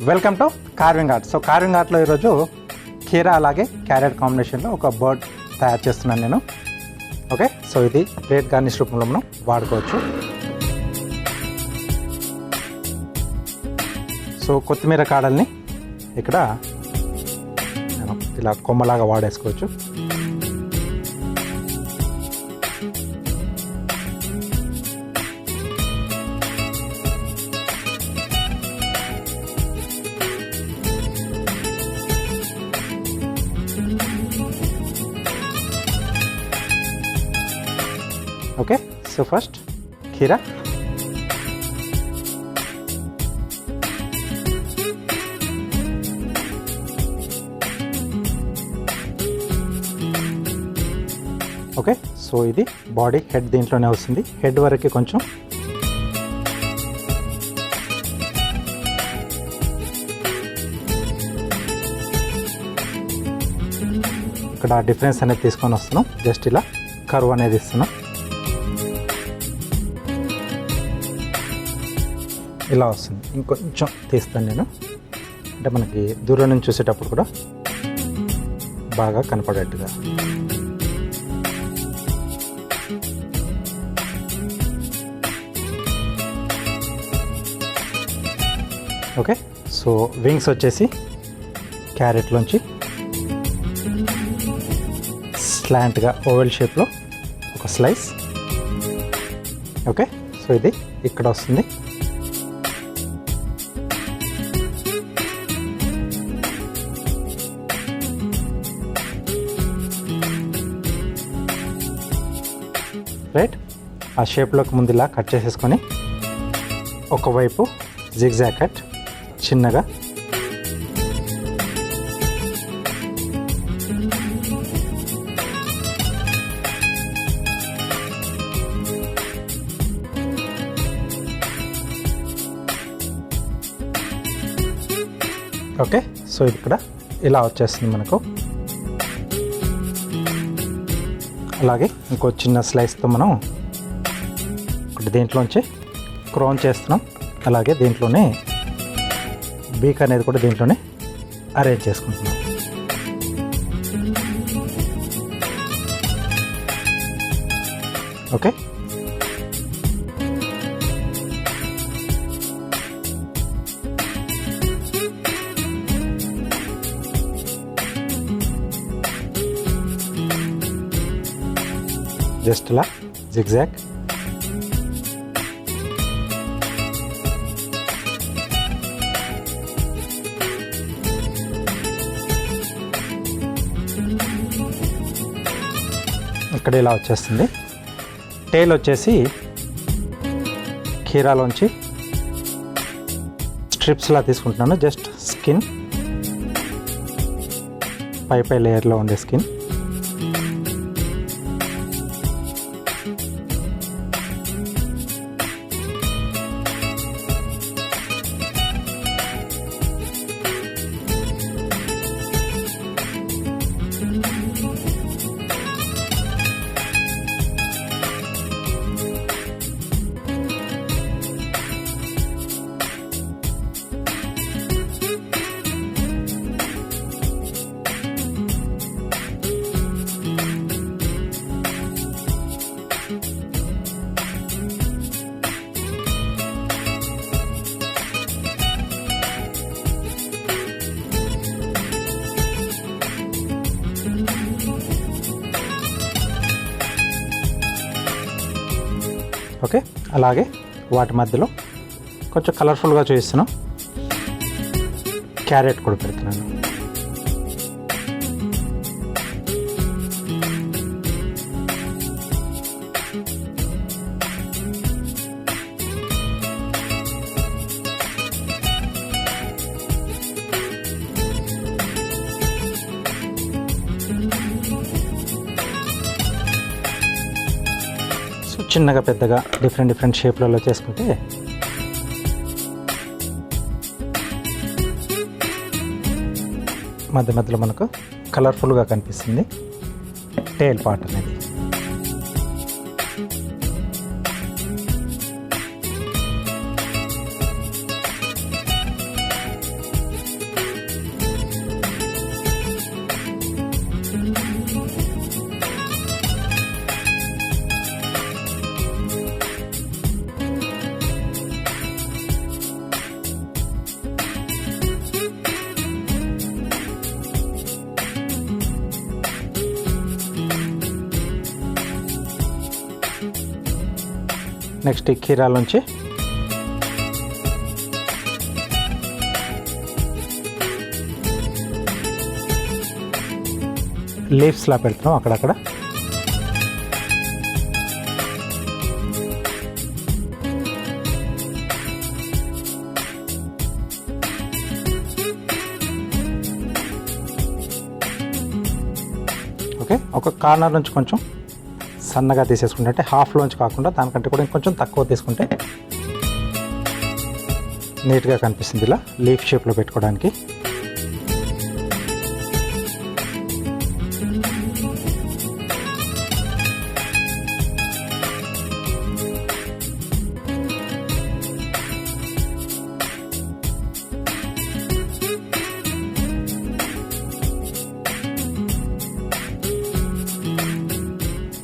Welcome to carving art. So carving ఆర్ట్లో ఈరోజు కీరా అలాగే క్యారెట్ కాంబినేషన్లో ఒక బర్డ్ తయారు చేస్తున్నాను నేను. ఓకే, సో ఇది ప్లేట్ గార్నిష్ రూపంలో మనం వాడుకోవచ్చు. సో కొత్తిమీర కాడల్ని ఇక్కడ నేను ఇలా కొమ్మలాగా వాడేసుకోవచ్చు. ఓకే, సో ఫస్ట్ కీరా, ఓకే, సో ఇది బాడీ హెడ్ దీంట్లోనే వస్తుంది. హెడ్ వరకు కొంచెం ఇక్కడ డిఫరెన్స్ అనేది తీసుకొని వస్తున్నాం. జస్ట్ ఇలా కర్వ్ అనేది ఇస్తున్నాం. ఇలా వస్తుంది. ఇంకొంచెం తీస్తాను నేను, అంటే మనకి దూరం నుంచి చూసేటప్పుడు కూడా బాగా కనపడేట్టుగా. ఓకే, సో వింగ్స్ వచ్చేసి క్యారెట్లోంచి స్లాంట్గా ఓవెల్ షేప్లో ఒక స్లైస్. ఓకే, సో ఇది ఇక్కడ వస్తుంది. రైట్, ఆ షేప్లోకి ముందు ఇలా కట్ చేసేసుకొని ఒకవైపు జిగ్జాగ్ కట్ చిన్నగా, ఓకే, సో ఇక్కడ ఇలా వచ్చేస్తుంది మనకు. అలాగే ఇంకో చిన్న స్లైస్తో మనం ఒకటి దీంట్లోంచి క్రోన్ చేస్తున్నాం. అలాగే దీంట్లోనే బీక్ అనేది కూడా దీంట్లోనే అరేంజ్ చేసుకుంటున్నాం. ఓకే, జస్ట్ ఇలా జిగ్జాగ్. ఇక్కడ ఇలా వచ్చేస్తుంది. టేల్ వచ్చేసి కీరాలోంచి స్ట్రిప్స్లా తీసుకుంటున్నాను. జస్ట్ స్కిన్, పై లేయర్లో ఉండే స్కిన్. ఓకే, అలాగే వాటి మధ్యలో కొంచెం కలర్ఫుల్గా చూపిస్తున్నాం. క్యారెట్ కూడా పెడుతున్నాను. చిన్నగా పెద్దగా డిఫరెంట్ షేప్లలో చేసుకుంటే మధ్యలో మనకు కలర్ఫుల్గా కనిపిస్తుంది టేల్ పార్ట్ అనేది. నెక్స్ట్ ఈ కీరాల నుంచి లీవ్స్లా పెడుతున్నాం అక్కడక్కడ. ఓకే, ఒక కార్నర్ నుంచి కొంచెం సన్నగా తీసేసుకుంటే, అంటే హాఫ్లోంచి కాకుండా దానికంటే కూడా ఇంకొంచెం తక్కువ తీసుకుంటే నీట్గా కనిపిస్తుంది. ఇలా లీఫ్ షేప్లో పెట్టుకోవడానికి.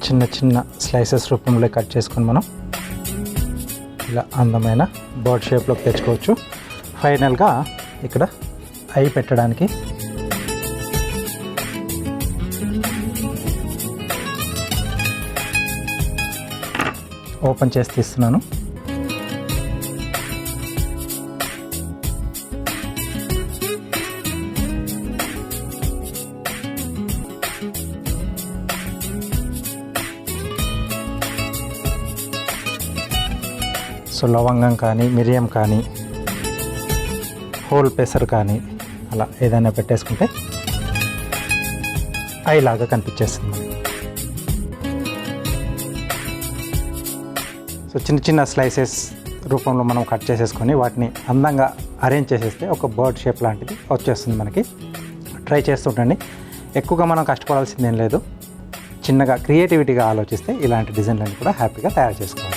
చిన్న చిన్న స్లైసెస్ రూపంలో కట్ చేసుకొని మనం ఇలా అందమైన బర్డ్ షేప్లోకి తెచ్చుకోవచ్చు. ఫైనల్గా ఇక్కడ ఐ పెట్టడానికి ఓపెన్ చేసి తీస్తున్నాను. సో లవంగం కానీ, మిరియం కానీ, హోల్ పెసర్ కానీ అలా ఏదైనా పెట్టేసుకుంటే ఐలాగా కనిపించేస్తుంది. సో చిన్న చిన్న స్లైసెస్ రూపంలో మనం కట్ చేసేసుకొని వాటిని అందంగా అరేంజ్ చేసేస్తే ఒక బర్డ్ షేప్ లాంటిది వచ్చేస్తుంది మనకి. ట్రై చేస్తుంటండి. ఎక్కువగా మనం కష్టపడాల్సిందేం లేదు. చిన్నగా క్రియేటివిటీగా ఆలోచిస్తే ఇలాంటి డిజైన్లన్నీ కూడా హ్యాపీగా తయారు చేసుకోవాలి.